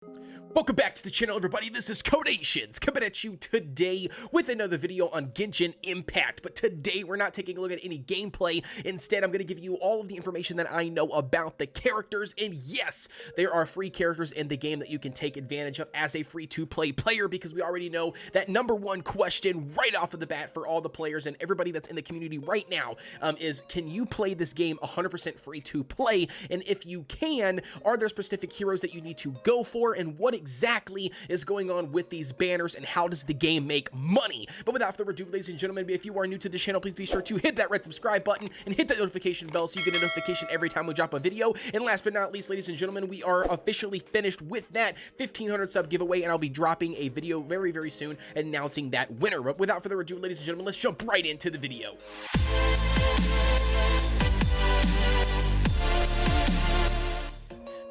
Welcome back to the channel, everybody. This is Kodeations coming at you today with another video on Genshin Impact. But today we're not taking a look at any gameplay. Instead, I'm going to give you all of the information that I know about the characters. And yes, there are free characters in the game that you can take advantage of as a free-to-play player, because we already know that number one question right off of the bat for all the players and everybody that's in the community right now is, can you play this game 100% free to play? And if you can, are there specific heroes that you need to go for, and what exactly is going on with these banners, and how does the game make money? But without further ado, ladies and gentlemen, if you are new to the channel, please be sure to hit that red subscribe button and hit that notification bell so you get a notification every time we drop a video. And last but not least, ladies and gentlemen, we are officially finished with that 1500 sub giveaway, and I'll be dropping a video very, very soon announcing that winner. But without further ado, ladies and gentlemen, let's jump right into the video.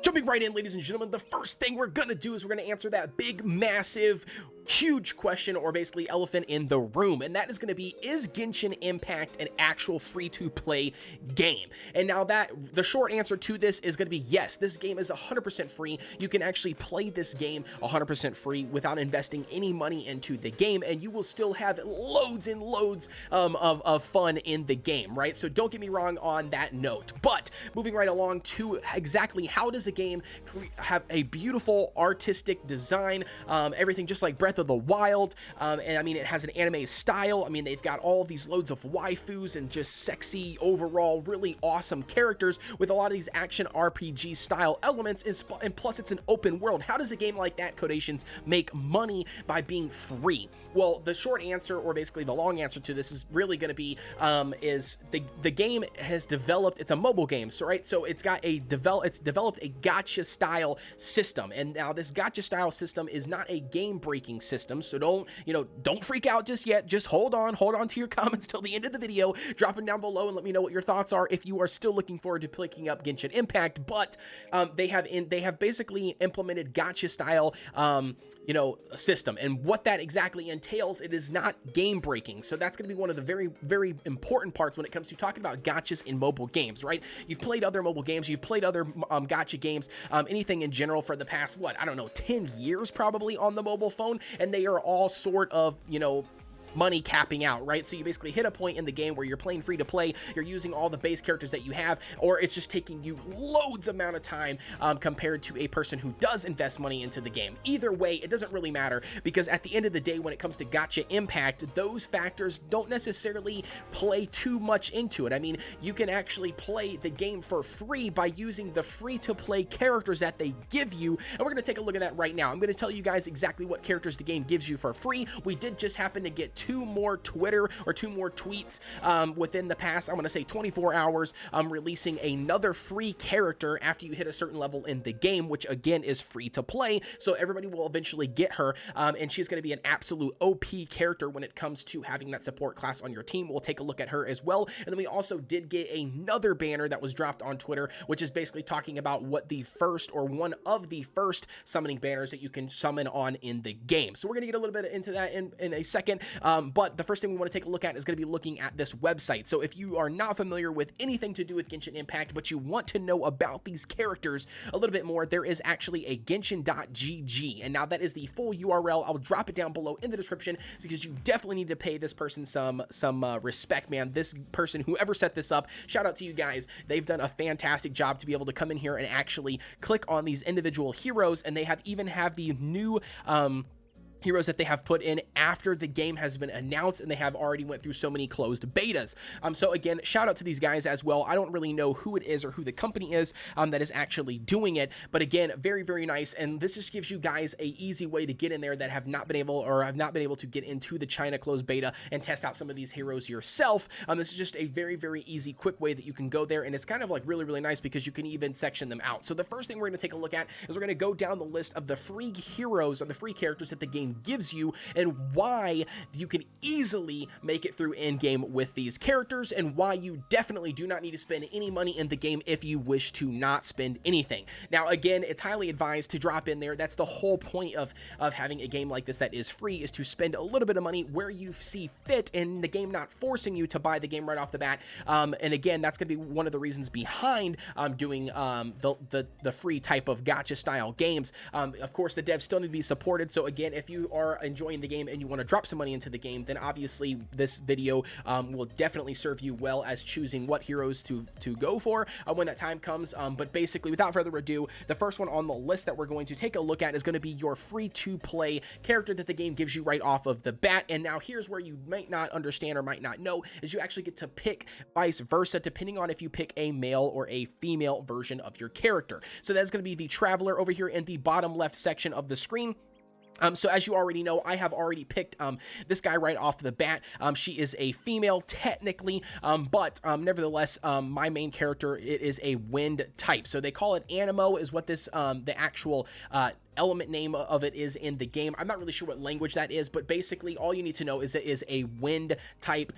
Jumping right in, ladies and gentlemen, the first thing we're gonna do is we're gonna answer that big, massive, huge question, or basically elephant in the room, and that is gonna be, is Genshin Impact an actual free-to-play game? And now that, the short answer to this is gonna be yes, this game is 100% free. You can actually play this game 100% free without investing any money into the game, and you will still have loads and loads of fun in the game, right? So don't get me wrong on that note. But moving right along to exactly how does the game have a beautiful artistic design, everything just like Breath of the Wild, and I mean, it has an anime style. I mean, they've got all these loads of waifus and just sexy, overall really awesome characters with a lot of these action RPG style elements, and plus it's an open world. How does a game like that, Kodeations, make money by being free? Well, the short answer, or basically the long answer to this, is really going to be is the game has developed, it's a mobile game, so right, so it's got a developed a gacha style system. And now this gacha style system is not a game breaking system, so don't freak out just yet. Just hold on to your comments till the end of the video. Drop them down below and let me know what your thoughts are if you are still looking forward to picking up Genshin Impact. But they have basically implemented gacha style system, and what that exactly entails, it is not game breaking. So that's going to be one of the very, very important parts when it comes to talking about gachas in mobile games, right? You've played other mobile games, you've played other gacha games, anything in general for the past, what, I don't know, 10 years probably on the mobile phone, and they are all sort of, money capping out, right? So you basically hit a point in the game where you're playing free to play, you're using all the base characters that you have, or it's just taking you loads amount of time compared to a person who does invest money into the game. Either way, it doesn't really matter, because at the end of the day, when it comes to gacha impact, those factors don't necessarily play too much into it. I mean, you can actually play the game for free by using the free to play characters that they give you, and we're going to take a look at that right now. I'm going to tell you guys exactly what characters the game gives you for free. We did just happen to get two more tweets within the past, I want to say 24 hours, releasing another free character after you hit a certain level in the game, which again is free to play, so everybody will eventually get her, and she's going to be an absolute OP character when it comes to having that support class on your team. We'll take a look at her as well. And then we also did get another banner that was dropped on Twitter, which is basically talking about what the first, or one of the first summoning banners that you can summon on in the game. So we're going to get a little bit into that in a second, but the first thing we want to take a look at is going to be looking at this website. So if you are not familiar with anything to do with Genshin Impact, but you want to know about these characters a little bit more, there is actually a Genshin.gg, and now that is the full URL. I'll drop it down below in the description, because you definitely need to pay this person some respect, man. This person, whoever set this up, shout out to you guys. They've done a fantastic job to be able to come in here and actually click on these individual heroes, and they even have the new heroes that they have put in after the game has been announced, and they have already went through so many closed betas. So again, shout out to these guys as well. I don't really know who it is or who the company is that is actually doing it, but again, very, very nice. And this just gives you guys a easy way to get in there that have not been able to get into the China closed beta and test out some of these heroes yourself. This is just a very, very easy, quick way that you can go there, and it's kind of like really, really nice because you can even section them out. So the first thing we're going to take a look at is we're going to go down the list of the free heroes, or the free characters that the game game gives you, and why you can easily make it through in game with these characters, and why you definitely do not need to spend any money in the game if you wish to not spend anything. Now again, it's highly advised to drop in there. That's the whole point of having a game like this that is free, is to spend a little bit of money where you see fit, and the game not forcing you to buy the game right off the bat. And again, that's going to be one of the reasons behind doing the free type of gacha style games. Of course, the devs still need to be supported. So again, if you are enjoying the game and you want to drop some money into the game, then obviously this video will definitely serve you well as choosing what heroes to go for when that time comes. But basically, without further ado, the first one on the list that we're going to take a look at is going to be your free to play character that the game gives you right off of the bat. And now here's where you might not understand or might not know, is you actually get to pick vice versa, depending on if you pick a male or a female version of your character. So that's going to be the Traveler over here in the bottom left section of the screen. So as you already know, I have already picked this guy right off the bat. She is a female technically, but nevertheless, my main character, it is a wind type. So they call it Animo, is what this the actual element name of it is in the game. I'm not really sure what language that is, but basically all you need to know is it is a wind type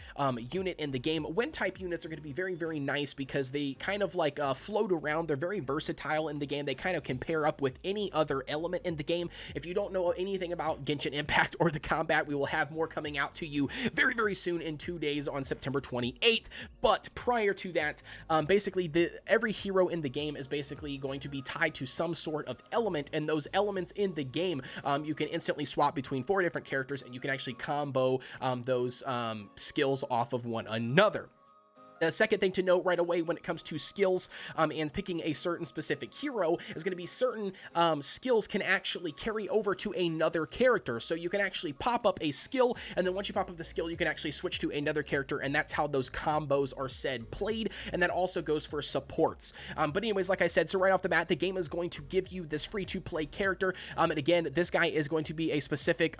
unit in the game. Wind type units are going to be very, very nice because they kind of like float around. They're very versatile in the game. They kind of can pair up with any other element in the game. If you don't know anything about Genshin Impact or the combat, we will have more coming out to you very, very soon in 2 days on September 28th. But prior to that, basically every hero in the game is basically going to be tied to some sort of element, and those elements in the game, you can instantly swap between 4 different characters, and you can actually combo those skills off of one another. The second thing to note right away when it comes to skills and picking a certain specific hero is going to be certain skills can actually carry over to another character. So you can actually pop up a skill, and then once you pop up the skill, you can actually switch to another character, and that's how those combos are said played, and that also goes for supports. But anyways, like I said, so right off the bat, the game is going to give you this free-to-play character, and again, this guy is going to be a specific,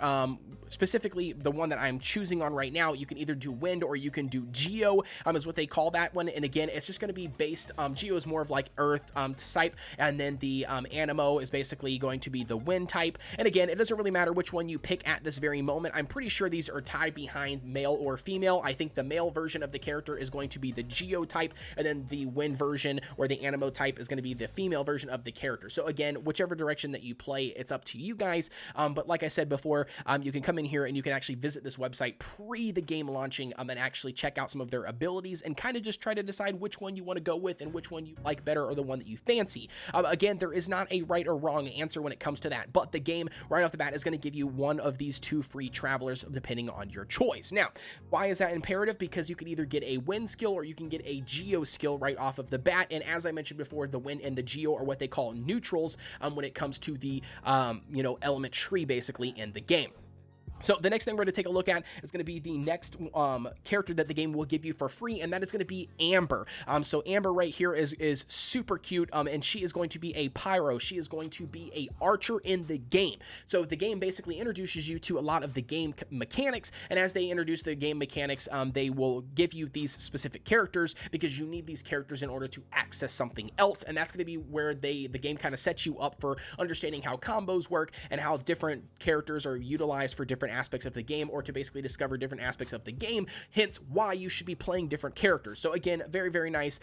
specifically the one that I'm choosing on right now. You can either do Wind or you can do Geo, is what they call that one. And again, it's just going to be based, Geo is more of like Earth type, and then the Animo is basically going to be the Wind type. And again, it doesn't really matter which one you pick at this very moment. I'm pretty sure these are tied behind male or female. I think the male version of the character is going to be the Geo type, and then the Wind version or the Animo type is going to be the female version of the character. So again, whichever direction that you play, it's up to you guys. But like I said before, you can come in here and you can actually visit this website pre the game launching, and actually check out some of their abilities and kind of just try to decide which one you want to go with and which one you like better, or the one that you fancy. Again, there is not a right or wrong answer when it comes to that, but the game right off the bat is going to give you one of these 2 free travelers depending on your choice. Now, why is that imperative? Because you can either get a Wind skill or you can get a Geo skill right off of the bat, and as I mentioned before, the Wind and the Geo are what they call neutrals when it comes to the element tree basically in the game. So the next thing we're going to take a look at is going to be the next character that the game will give you for free, and that is going to be Amber. So Amber right here is super cute, and she is going to be a pyro. She is going to be a archer in the game. So the game basically introduces you to a lot of the game mechanics, and as they introduce the game mechanics, they will give you these specific characters because you need these characters in order to access something else, and that's going to be where the game kind of sets you up for understanding how combos work and how different characters are utilized for different aspects of the game, or to basically discover different aspects of the game, hence why you should be playing different characters. So again, very, very nice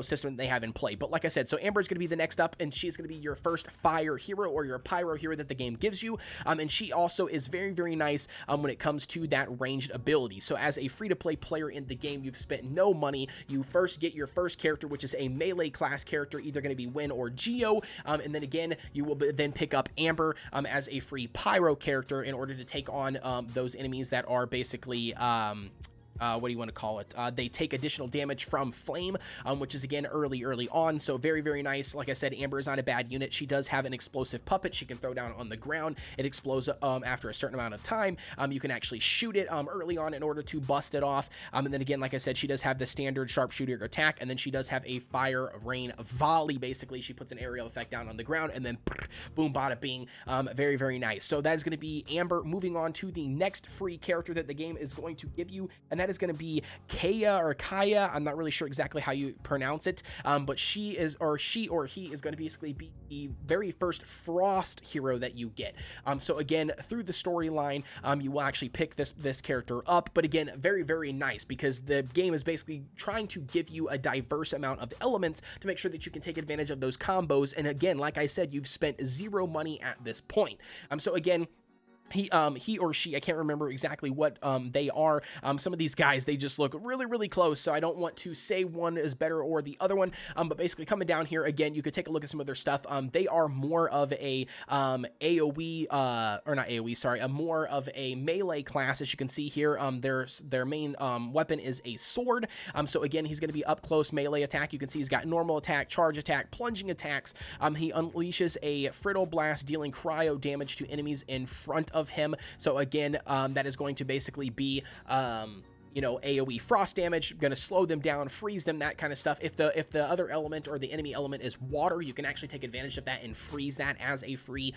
system they have in play. But like I said, so Amber is going to be the next up, and she's going to be your first fire hero or your pyro hero that the game gives you, and she also is very, very nice when it comes to that ranged ability. So as a free-to-play player in the game, you've spent no money. You first get your first character, which is a melee class character, either going to be Wind or Geo, and then again, you will then pick up Amber as a free pyro character in order to take on those enemies that are basically what do you want to call it? They take additional damage from flame, which is again early on. So very, very nice. Like I said, Amber is not a bad unit. She does have an explosive puppet she can throw down on the ground. It explodes after a certain amount of time. You can actually shoot it early on in order to bust it off. And then again, like I said, she does have the standard sharpshooter attack, and then she does have a fire rain volley. Basically, she puts an aerial effect down on the ground, and then boom, bada bing. Very, very nice. So that is going to be Amber. Moving on to the next free character that the game is going to give you, and that is going to be Kaya. I'm not really sure exactly how you pronounce it, but she or he is going to basically be the very first Frost hero that you get. So again, through the storyline, you will actually pick this character up, but again, very, very nice, because the game is basically trying to give you a diverse amount of elements to make sure that you can take advantage of those combos. And again, like I said, you've spent 0 money at this point. So again, he or she, I can't remember exactly what they are. Some of these guys, they just look really, really close, so I don't want to say one is better or the other one. But basically, coming down here again, you could take a look at some of their stuff. They are more of a AOE, or not AOE, sorry, more of a melee class. As you can see here, their main weapon is a sword. So again, he's going to be up close melee attack. You can see he's got normal attack, charge attack, plunging attacks. He unleashes a Friddle Blast, dealing cryo damage to enemies in front of him. So again, that is going to basically be AoE frost damage, going to slow them down, freeze them, that kind of stuff. If the other element or the enemy element is water, you can actually take advantage of that and freeze that as a free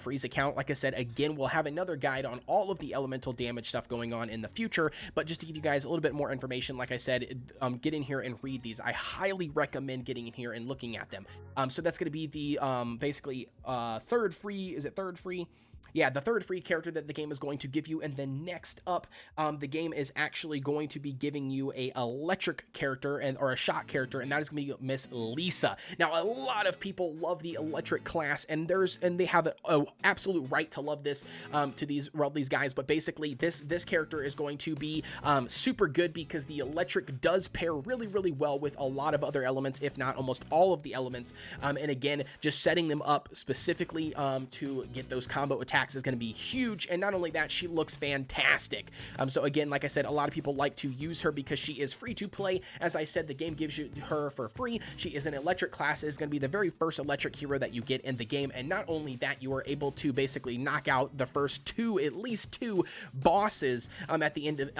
freeze account. Like I said, again, we'll have another guide on all of the elemental damage stuff going on in the future, but just to give you guys a little bit more information, like I said, get in here and read these. I highly recommend getting in here and looking at them. So that's going to be the basically third free, yeah, the third free character that the game is going to give you. And then next up, the game is actually going to be giving you a electric character or a shock character, and that is going to be Miss Lisa. Now, a lot of people love the electric class, and they have an absolute right to love this to these guys. But basically, this character is going to be super good, because the electric does pair really, really well with a lot of other elements, if not almost all of the elements. And again, just setting them up specifically to get those combo attacks is going to be huge. And not only that, she looks fantastic. So again, like I said, a lot of people like to use her because she is free to play. As I said, the game gives you her for free. She is an electric class, is going to be the very first electric hero that you get in the game. And not only that, you are able to basically knock out the first at least two bosses at the end of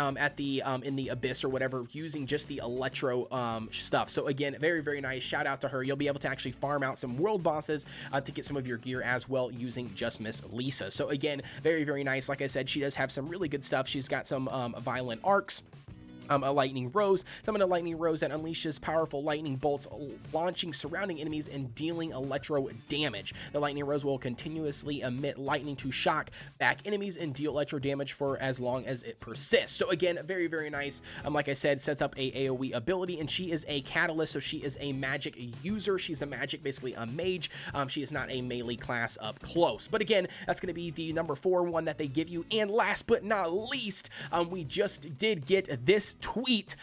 in the abyss or whatever, using just the electro stuff. So again, very, very nice. Shout out to her. You'll be able to actually farm out some world bosses to get some of your gear as well, using just Miss Lisa. So again, very, very nice. Like I said, she does have some really good stuff. She's got some violent arcs, a lightning rose, summon a lightning rose that unleashes powerful lightning bolts, launching surrounding enemies and dealing electro damage. The lightning rose will continuously emit lightning to shock back enemies and deal electro damage for as long as it persists. So again, very, very nice. Like I said, sets up a AoE ability, and she is a catalyst, so she is a magic user. She's a magic, basically a mage. She is not a melee class up close. But again, that's going to be the number 4 one that they give you. And last but not least, we just did get this tweet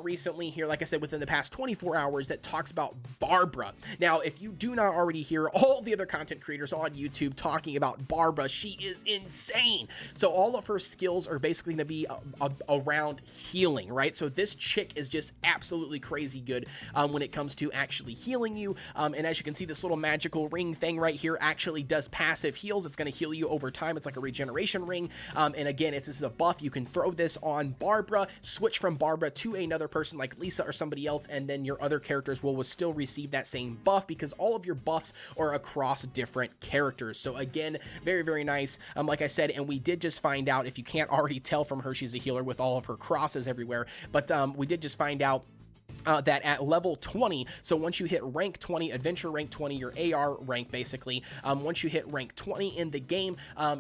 recently here, like I said, within the past 24 hours, that talks about Barbara. Now, if you do not already hear all the other content creators on YouTube talking about Barbara, she is insane. So all of her skills are basically going to be around healing, right? So this chick is just absolutely crazy good when it comes to actually healing you. And as you can see, this little magical ring thing right here actually does passive heals. It's going to heal you over time. It's like a regeneration ring. And again, this is a buff. You can throw this on Barbara, switch from Barbara to another person like Lisa or somebody else, and then your other characters will still receive that same buff, because all of your buffs are across different characters. So again, very, very nice. Like I said, and we did just find out, if you can't already tell from her, she's a healer with all of her crosses everywhere, but we did just find out that at level 20, so once you hit rank 20, adventure rank 20, your AR rank basically, once you hit rank 20 in the game,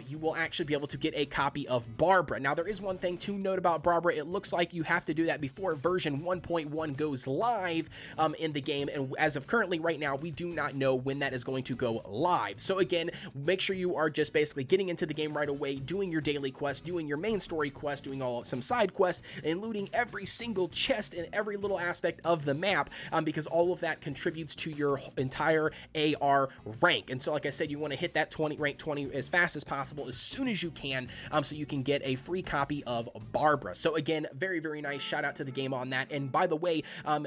you will actually be able to get a copy of Barbara. Now, there is one thing to note about Barbara. It looks like you have to do that before version 1.1 goes live in the game, and as of currently right now, we do not know when that is going to go live. So again, make sure you are just basically getting into the game right away, doing your daily quest, doing your main story quest, doing some side quests, and looting every single chest in every little aspect of the map, because all of that contributes to your entire AR rank. And so, like I said, you want to hit that rank 20 as fast as possible, as soon as you can, so you can get a free copy of Barbara. So again, very, very nice. Shout out to the game on that. And by the way,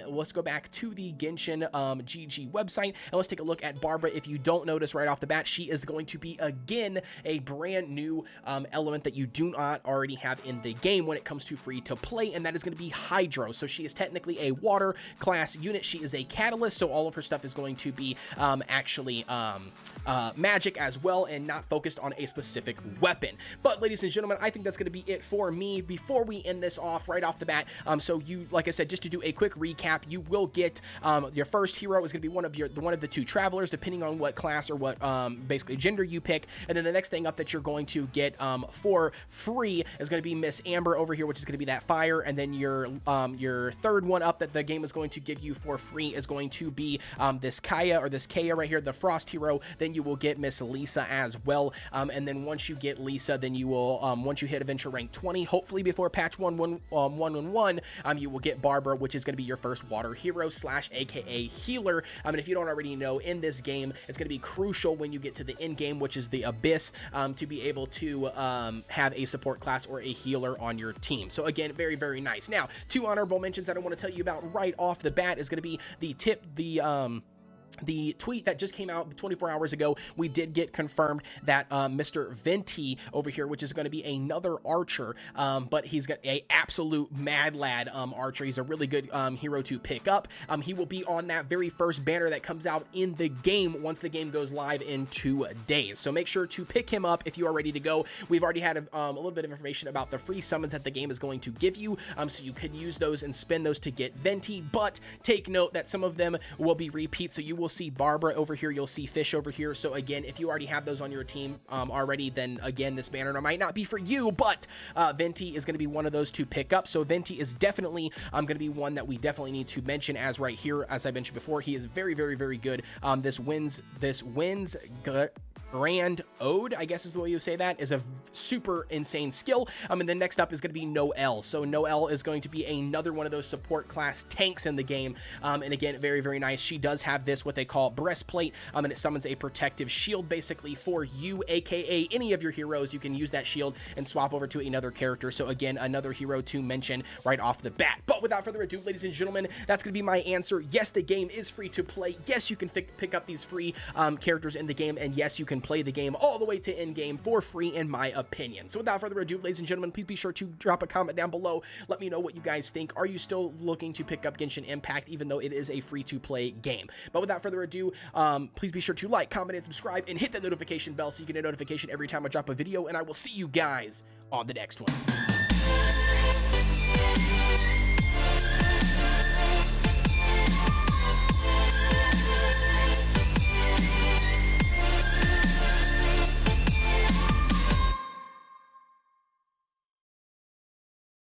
let's go back to the Genshin GG website, and let's take a look at Barbara. If you don't notice right off the bat, she is going to be, again, a brand new element that you do not already have in the game when it comes to free to play, and that is going to be Hydro. So she is technically a water water class unit. She is a catalyst, so all of her stuff is going to be magic as well, and not focused on a specific weapon. But ladies and gentlemen, I think that's going to be it for me before we end this off right off the bat. So you, like I said, just to do a quick recap, you will get your first hero is going to be one of the two travelers, depending on what class or what basically gender you pick. And then the next thing up that you're going to get for free is going to be Miss Amber over here, which is going to be that fire. And then your third one up that the game is going to give you for free is going to be this Kaya right here, the frost hero. Then you will get Miss Lisa as well. And then once you get Lisa, then you will once you hit adventure rank 20, hopefully before patch 1.1, you will get Barbara, which is going to be your first water hero / aka healer. And if you don't already know, in this game, it's going to be crucial when you get to the end game, which is the Abyss, to be able to have a support class or a healer on your team. So again, very, very nice. Now, 2 honorable mentions that I want to tell you about right off the bat is going to be the tweet that just came out 24 hours ago. We did get confirmed that Mr. Venti over here, which is going to be another archer, but he's got a absolute mad lad archer. He's a really good hero to pick up. He will be on that very first banner that comes out in the game once the game goes live in 2 days. So make sure to pick him up if you are ready to go. We've already had a little bit of information about the free summons that the game is going to give you, so you can use those and spend those to get Venti, but take note that some of them will be repeats, so you will see Barbara over here, you'll see Fish over here. So again, if you already have those on your team already, then again, this banner might not be for you, but Venti is going to be one of those to pick up. So Venti is definitely going to be one that we definitely need to mention, as right here, as I mentioned before, he is very, very, very good. This wins Grand Ode, I guess is the way you say that, is a super insane skill. And then next up is going to be Noelle. So Noelle is going to be another one of those support class tanks in the game. And again, very, very nice. She does have this, what they call breastplate, and it summons a protective shield basically for you, aka any of your heroes. You can use that shield and swap over to another character. So again, another hero to mention right off the bat. But without further ado, ladies and gentlemen, that's going to be my answer. Yes, the game is free to play. Yes, you can pick up these free characters in the game, and yes, you can play the game all the way to end game for free, in my opinion. So without further ado, ladies and gentlemen, please be sure to drop a comment down below. Let me know what you guys think. Are you still looking to pick up Genshin Impact, even though it is a free to play game? But without further ado, please be sure to like, comment, and subscribe, and hit that notification bell so you get a notification every time I drop a video, and I will see you guys on the next one.